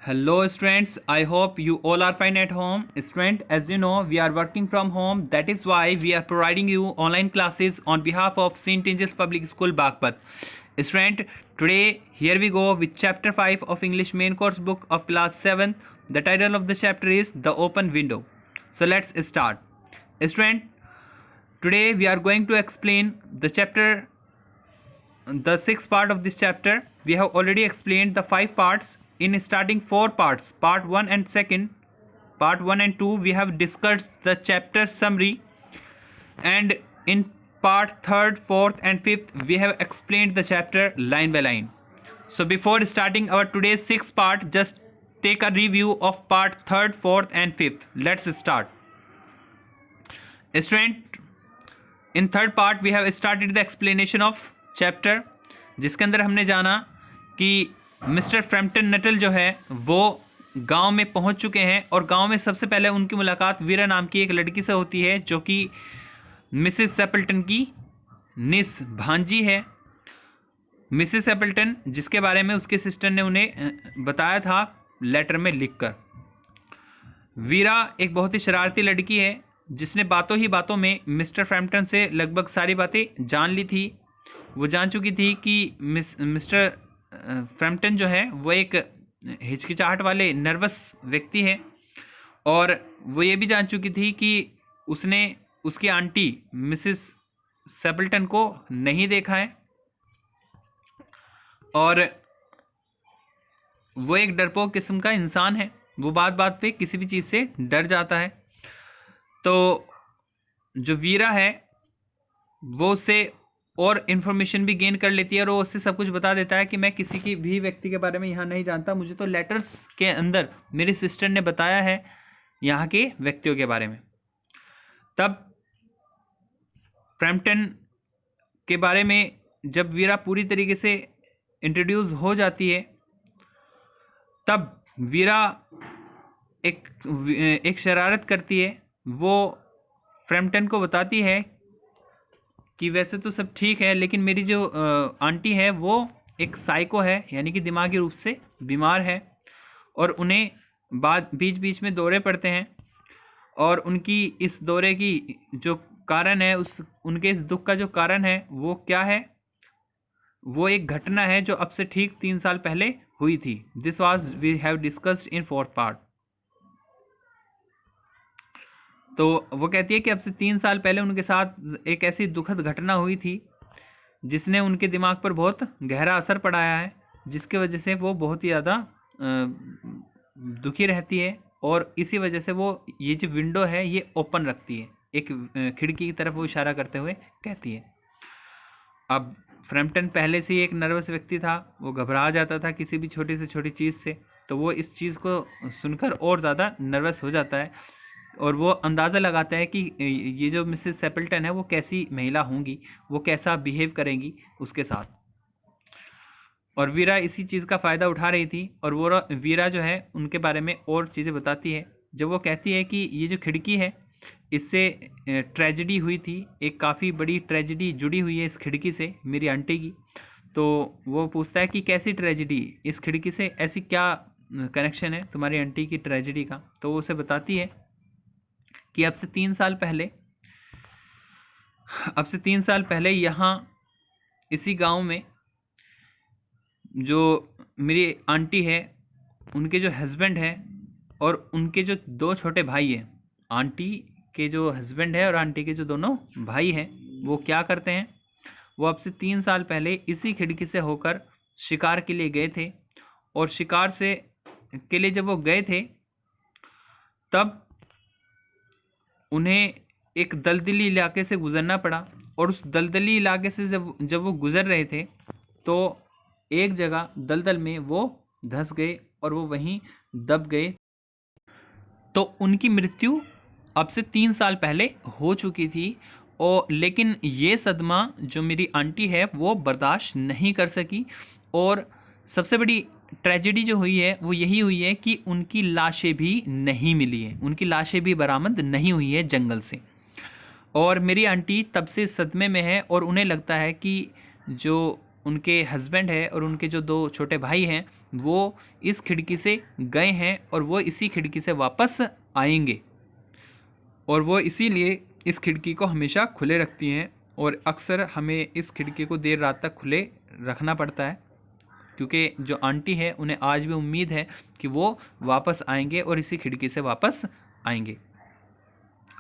Hello students, I hope you all are fine at home. Student, as you know, we are working from home. That is why we are providing you online classes on behalf of St. Angel's Public School, Bagpat. Student, today here we go with chapter 5 of English main course book of class 7. The title of the chapter is The Open Window. So let's start. Student, today we are going to explain the chapter, the sixth part of this chapter. We have already explained the 5 parts in starting 4 parts, part 1 and 2. Part 1 and 2 we have discussed the chapter summary, and in part 3rd, 4th and 5th we have explained the chapter line by line. So before starting our today's 6th part, just take a review of part 3rd, 4th and 5th. Let's start. Student, in 3rd part we have started the explanation of chapter, जिसके अंदर हमने जाना कि mister Frampton Nuttall जो है वो गांव में पहुंच चुके हैं, और गांव में सबसे पहले उनकी मुलाकात वीरा नाम की एक लड़की से होती है जो कि मिसेस सेपल्टन की निस भांजी है। मिसेस सेपल्टन, जिसके बारे में उसके सिस्टर ने उन्हें बताया था लेटर में लिखकर। वीरा एक बहुत ही शरारती लड़की है जिसने बातों ही बातों में मिस्टर फ्रैम्पटन से लगभग सारी बातें जान ली थी। वो जान चुकी थी कि मिस्टर फ्रैम्पटन जो है वो एक हिचकिचाहट वाले नर्वस व्यक्ति है, और वो ये भी जान चुकी थी कि उसने उसकी आंटी मिसेस सेपल्टन को नहीं देखा है, और वो एक डरपोक किस्म का इंसान है। वो बात बात पे किसी भी चीज़ से डर जाता है। तो जो वीरा है वो उससे और इन्फॉर्मेशन भी गेन कर लेती है, और वो उससे सब कुछ बता देता है कि मैं किसी की भी व्यक्ति के बारे में यहाँ नहीं जानता, मुझे तो लेटर्स के अंदर मेरी सिस्टर ने बताया है यहाँ के व्यक्तियों के बारे में। तब फ्रैम्पटन के बारे में जब वीरा पूरी तरीके से इंट्रोड्यूस हो जाती है, तब वीरा एक शरारत करती है। वो फ्रैम्पटन को बताती है कि वैसे तो सब ठीक है, लेकिन मेरी जो आंटी है वो एक साइको है, यानी कि दिमागी रूप से बीमार है, और उन्हें बीच बीच में दौरे पड़ते हैं, और उनकी इस दौरे की जो कारण है, उनके इस दुख का जो कारण है वो क्या है, वो एक घटना है जो अब से ठीक 3 साल पहले हुई थी। This was we have discussed in 4th part. तो वो कहती है कि अब से 3 साल पहले उनके साथ एक ऐसी दुखद घटना हुई थी जिसने उनके दिमाग पर बहुत गहरा असर पड़ाया है, जिसके वजह से वो बहुत ही ज़्यादा दुखी रहती है, और इसी वजह से वो ये जो विंडो है ये ओपन रखती है, एक खिड़की की तरफ वो इशारा करते हुए कहती है। अब फ्रैम्पटन पहले से ही एक नर्वस व्यक्ति था, वो घबरा जाता था किसी भी छोटी से छोटी चीज़ से, तो वो इस चीज़ को सुनकर और ज़्यादा नर्वस हो जाता है, और वो अंदाज़ा लगाता है कि ये जो मिसेस सेपल्टन है वो कैसी महिला होंगी, वो कैसा बिहेव करेंगी उसके साथ। और वीरा इसी चीज़ का फ़ायदा उठा रही थी, और वो वीरा जो है उनके बारे में और चीज़ें बताती है। जब वो कहती है कि ये जो खिड़की है इससे ट्रेजिडी हुई थी, एक काफ़ी बड़ी ट्रेजिडी जुड़ी हुई है इस खिड़की से मेरी आंटी की। तो वो पूछता है कि कैसी ट्रेजिडी, इस खिड़की से ऐसी क्या कनेक्शन है तुम्हारी आंटी की ट्रेजिडी का। तो वो उसे बताती है कि अब से 3 साल पहले यहाँ इसी गांव में जो मेरी आंटी है उनके जो हस्बैंड है और उनके जो 2 छोटे भाई हैं, आंटी के जो हस्बैंड है और आंटी के जो दोनों भाई हैं, वो क्या करते हैं, वो अब से 3 साल पहले इसी खिड़की से होकर शिकार के लिए गए थे, और शिकार के लिए जब वो गए थे तब उन्हें एक दलदली इलाके से गुज़रना पड़ा, और उस दलदली इलाके से जब वो गुज़र रहे थे तो एक जगह दलदल में वो धंस गए और वो वहीं दब गए। तो उनकी मृत्यु अब से 3 साल पहले हो चुकी थी, और लेकिन ये सदमा जो मेरी आंटी है वो बर्दाश्त नहीं कर सकी, और सबसे बड़ी ट्रेजेडी जो हुई है वो यही हुई है कि उनकी लाशें भी नहीं मिली हैं, उनकी लाशें भी बरामद नहीं हुई है जंगल से, और मेरी आंटी तब से सदमे में है, और उन्हें लगता है कि जो उनके हस्बैंड है और उनके जो 2 छोटे भाई हैं वो इस खिड़की से गए हैं और वो इसी खिड़की से वापस आएंगे, और वो इसीलिए इस खिड़की को हमेशा खुले रखती हैं, और अक्सर हमें इस खिड़की को देर रात तक खुले रखना पड़ता है, क्योंकि जो आंटी है उन्हें आज भी उम्मीद है कि वो वापस आएंगे और इसी खिड़की से वापस आएंगे।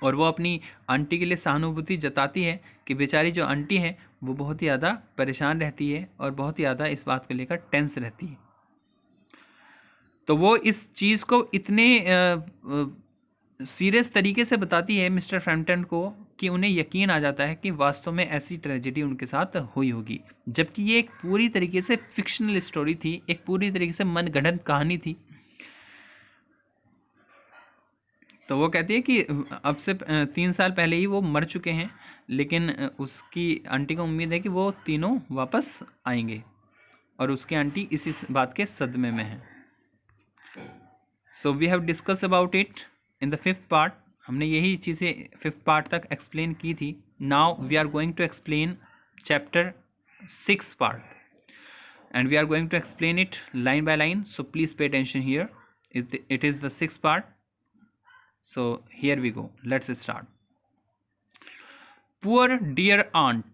और वो अपनी आंटी के लिए सहानुभूति जताती है कि बेचारी जो आंटी है वो बहुत ही ज़्यादा परेशान रहती है और बहुत ही ज़्यादा इस बात को लेकर टेंस रहती है। तो वो इस चीज़ को इतने सीरियस तरीके से बताती है मिस्टर फ्रैम्पटन को कि उन्हें यकीन आ जाता है कि वास्तव में ऐसी ट्रेजेडी उनके साथ हुई होगी, जबकि ये एक पूरी तरीके से फिक्शनल स्टोरी थी, एक पूरी तरीके से मनगढ़ंत कहानी थी। तो वो कहती है कि अब से 3 साल पहले ही वो मर चुके हैं, लेकिन उसकी आंटी को उम्मीद है कि वो तीनों वापस आएंगे, और उसकी आंटी इसी बात के सदमे में है। So we have discuss about it in the 5th part. हमने यही चीज़ें 5th पार्ट तक एक्सप्लेन की थी। Now we are going to explain chapter 6 part, and we are going to explain it line by line, so please pay attention here. It is the 6th part, so here we go, let's start. Poor dear aunt,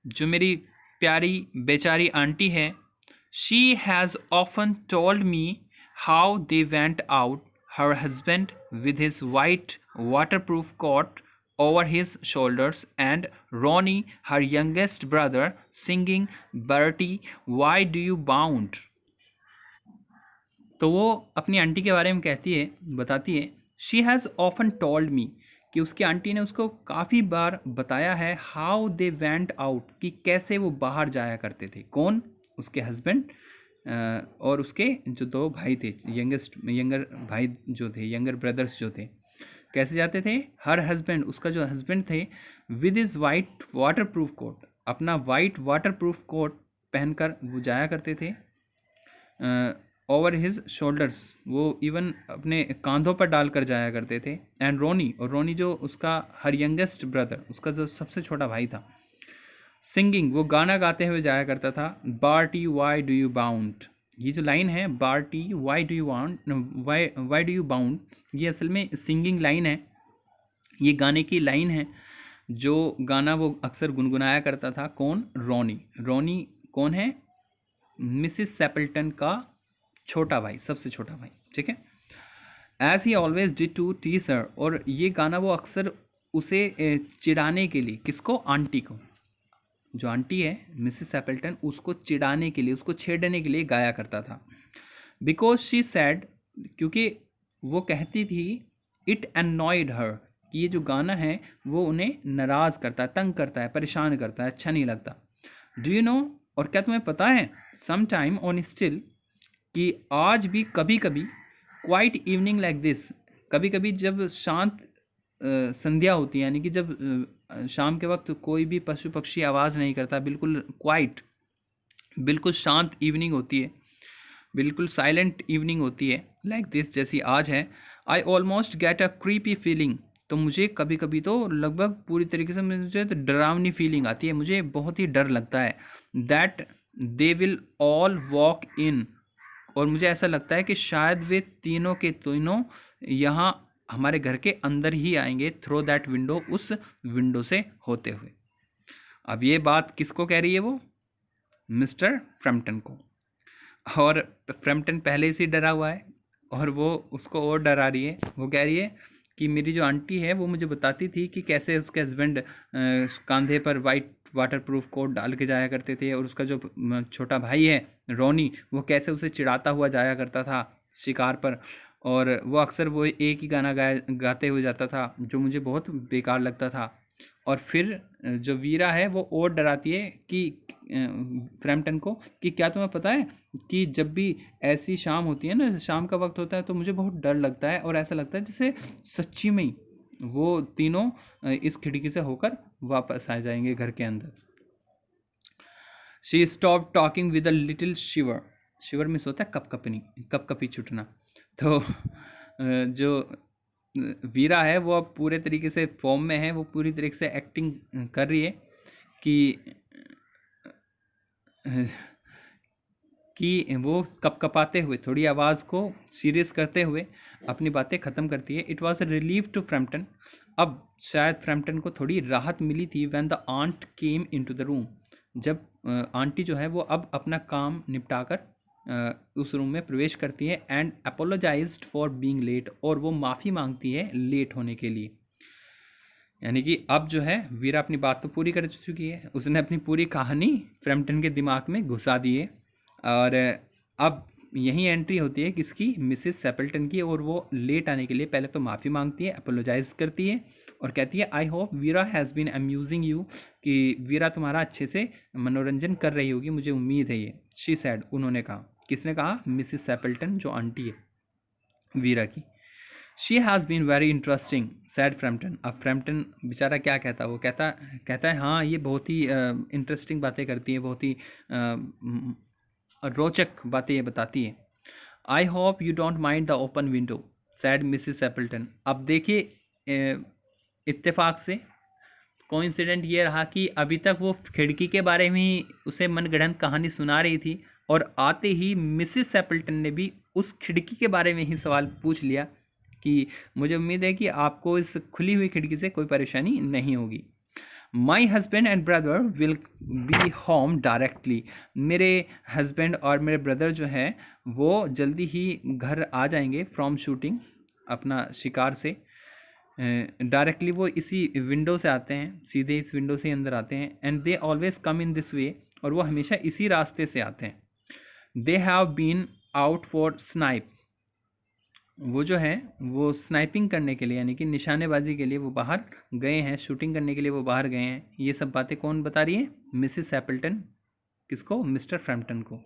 जो मेरी प्यारी बेचारी aunty है, she has often told me how they went out, her husband with his white waterproof coat over his shoulders, and Ronnie, her youngest brother, singing Bertie, why do you bound? तो वो अपनी aunty के बारे में बताती है she has often told me, कि उसकी आंटी ने उसको काफ़ी बार बताया है हाउ दे वेंट आउट, कि कैसे वो बाहर जाया करते थे। कौन? उसके हस्बैंड और उसके जो 2 भाई थे, यंगर भाई जो थे, यंगर ब्रदर्स जो थे। कैसे जाते थे? हर हस्बैंड, उसका जो हस्बैंड थे, with his white waterproof coat, अपना वाइट वाटर प्रूफ कोट पहनकर वो जाया करते थे। ओवर हिज शोल्डर्स, वो इवन अपने कांधों पर डालकर जाया करते थे। एंड रोनी, और रोनी जो उसका हर यंगेस्ट ब्रदर, उसका जो सबसे छोटा भाई था, सिंगिंग, वो गाना गाते हुए जाया करता था। Bertie why do you bound, ये जो लाइन है Bertie why do you wound, why do you bound, ये असल में सिंगिंग लाइन है, ये गाने की लाइन है। जो गाना वो अक्सर गुनगुनाया करता था, कौन? रोनी। रोनी कौन है? मिसिस सैपल्टन का छोटा भाई, सबसे छोटा भाई, ठीक है। As he always did to tease her, और ये गाना वो अक्सर उसे चिढ़ाने के लिए, किसको? आंटी को। जो आंटी है मिसिस सैपल्टन, उसको चिढ़ाने के लिए, उसको छेड़ने के लिए गाया करता था। बिकॉज शी सैड, क्योंकि वो कहती थी, इट अनॉयड हर, कि ये जो गाना है वो उन्हें नाराज़ करता है, तंग करता है, परेशान करता है, अच्छा नहीं लगता। डू यू नो, और क्या तुम्हें पता है, सम टाइम ऑन स्टिल, कि आज भी कभी कभी, क्वाइट इवनिंग लाइक दिस, कभी कभी जब शांत संध्या होती है, यानी कि जब शाम के वक्त कोई भी पशु पक्षी आवाज़ नहीं करता, बिल्कुल क्वाइट, बिल्कुल शांत इवनिंग होती है, बिल्कुल साइलेंट इवनिंग होती है, लाइक दिस, जैसी आज है। I almost get a creepy feeling, तो मुझे कभी कभी तो लगभग पूरी तरीके से मुझे तो डरावनी फीलिंग आती है, मुझे बहुत ही डर लगता है। That they will all walk in, और मुझे ऐसा लगता है कि शायद वे तीनों के तीनों यहाँ हमारे घर के अंदर ही आएंगे, थ्रू दैट विंडो, उस विंडो से होते हुए। अब ये बात किसको कह रही है? वो मिस्टर फ्रैम्पटन को, और फ्रैम्पटन पहले से डरा हुआ है और वो उसको और डरा रही है। वो कह रही है कि मेरी जो आंटी है वो मुझे बताती थी कि कैसे उसके हस्बैंड कंधे पर वाइट वाटरप्रूफ कोट डाल के जाया करते थे, और उसका जो छोटा भाई है रोनी, वो कैसे उसे चिढ़ाता हुआ जाया करता था शिकार पर, और वो अक्सर वो एक ही गाना गाते हुए जाता था, जो मुझे बहुत बेकार लगता था। और फिर जो वीरा है वो और डराती है कि फ्रैम्पटन को, कि क्या तुम्हें पता है कि जब भी ऐसी शाम होती है ना, शाम का वक्त होता है, तो मुझे बहुत डर लगता है, और ऐसा लगता है जैसे सच्ची में ही वो तीनों इस खिड़की से होकर वापस आ जाएंगे घर के अंदर। She stop talking with a little shiver, shiver मिस होता है कपकपनी, कपकपी छुटना। तो जो वीरा है वो अब पूरे तरीके से फॉर्म में है, वो पूरी तरीके से एक्टिंग कर रही है कि कि वो कपकपाते हुए, थोड़ी आवाज़ को सीरियस करते हुए अपनी बातें ख़त्म करती है। It was a relief to Framton, अब शायद फ्रैम्पटन को थोड़ी राहत मिली थी। When the aunt came into the room, जब आंटी जो है वो अब अपना काम निपटाकर उस रूम में प्रवेश करती है। And apologised for being late, और वो माफ़ी मांगती है लेट होने के लिए। यानी कि अब जो है वीरा अपनी बात तो पूरी कर चुकी है, उसने अपनी पूरी कहानी फ्रैम्पटन के दिमाग में घुसा दी है। और अब यही एंट्री होती है किसकी, मिसेस सेपल्टन की, और वो लेट आने के लिए पहले तो माफ़ी मांगती है, अपोलोजाइज करती है और कहती है I hope Vera has been amusing you, कि वीरा तुम्हारा अच्छे से मनोरंजन कर रही होगी, मुझे उम्मीद है ये। शी सैड, उन्होंने कहा, किसने कहा, मिसेस सेपल्टन जो आंटी है वीरा की। She has been very interesting said Framton, अब फ्रैम्पटन बेचारा क्या कहता है, वो कहता है हाँ ये बहुत ही इंटरेस्टिंग बातें करती है, बहुत ही रोचक बातें ये बताती है। I hope you don't mind the open window sad Mrs Appleton. अब देखिए इत्तेफाक से कोइंसिडेंट ये रहा कि अभी तक वो खिड़की के बारे में ही उसे मनगढ़ंत कहानी सुना रही थी, और आते ही मिसिस एपल्टन ने भी उस खिड़की के बारे में ही सवाल पूछ लिया कि मुझे उम्मीद है कि आपको इस खुली हुई खिड़की से कोई परेशानी नहीं होगी। My husband and brother will be home directly, मेरे हस्बैंड और मेरे ब्रदर जो है वो जल्दी ही घर आ जाएंगे फ्रॉम शूटिंग, अपना शिकार से। डायरेक्टली वो इसी विंडो से आते हैं, सीधे इस विंडो से अंदर आते हैं। And they always come in this way, और वो हमेशा इसी रास्ते से आते हैं। They have been out for snipe, वो जो है वो स्नाइपिंग करने के लिए यानी कि निशानेबाजी के लिए वो बाहर गए हैं, शूटिंग करने के लिए वो बाहर गए हैं। ये सब बातें कौन बता रही है, मिसिस एपल्टन, किसको, मिस्टर फ्रैम्पटन को।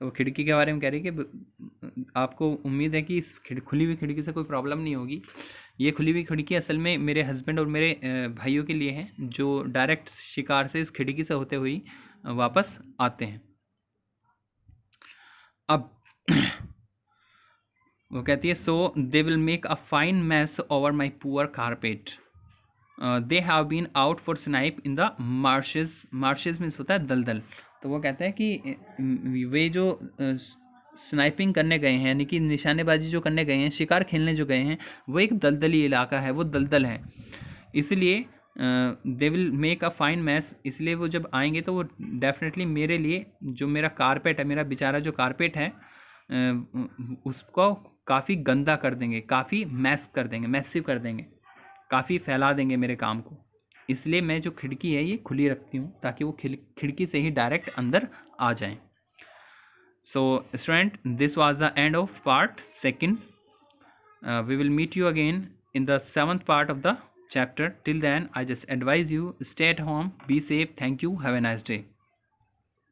तो खिड़की के बारे में कह रही है कि आपको उम्मीद है कि इस खुली हुई खिड़की से कोई प्रॉब्लम नहीं होगी। ये खुली हुई खिड़की असल में मेरे हस्बैंड और मेरे भाइयों के लिए है, जो डायरेक्ट शिकार से इस खिड़की से होते हुए वापस आते हैं। अब वो कहती है so they will make a fine mess over my poor carpet, they have been out for snipe in the marshes, marshes means होता है दलदल। तो वो कहते हैं कि वे जो स्नाइपिंग करने गए हैं यानी कि निशानेबाजी जो करने गए हैं, शिकार खेलने जो गए हैं, वो एक दलदली इलाका है, वो दलदल है, इसलिए they will make a fine mess, इसलिए वो जब आएंगे तो वो डेफिनेटली मेरे लिए जो मेरा कारपेट है, मेरा बेचारा जो कारपेट है उसको काफ़ी गंदा कर देंगे, काफ़ी मैस कर देंगे, मैसिव कर देंगे, काफ़ी फैला देंगे मेरे काम को। इसलिए मैं जो खिड़की है ये खुली रखती हूँ ताकि वो खिड़की से ही डायरेक्ट अंदर आ जाएं। So student, this was the end of part second. We will meet you again in the 7th part of the chapter. Till then, I just advise you, stay at home, be safe. Thank you. Have a nice day.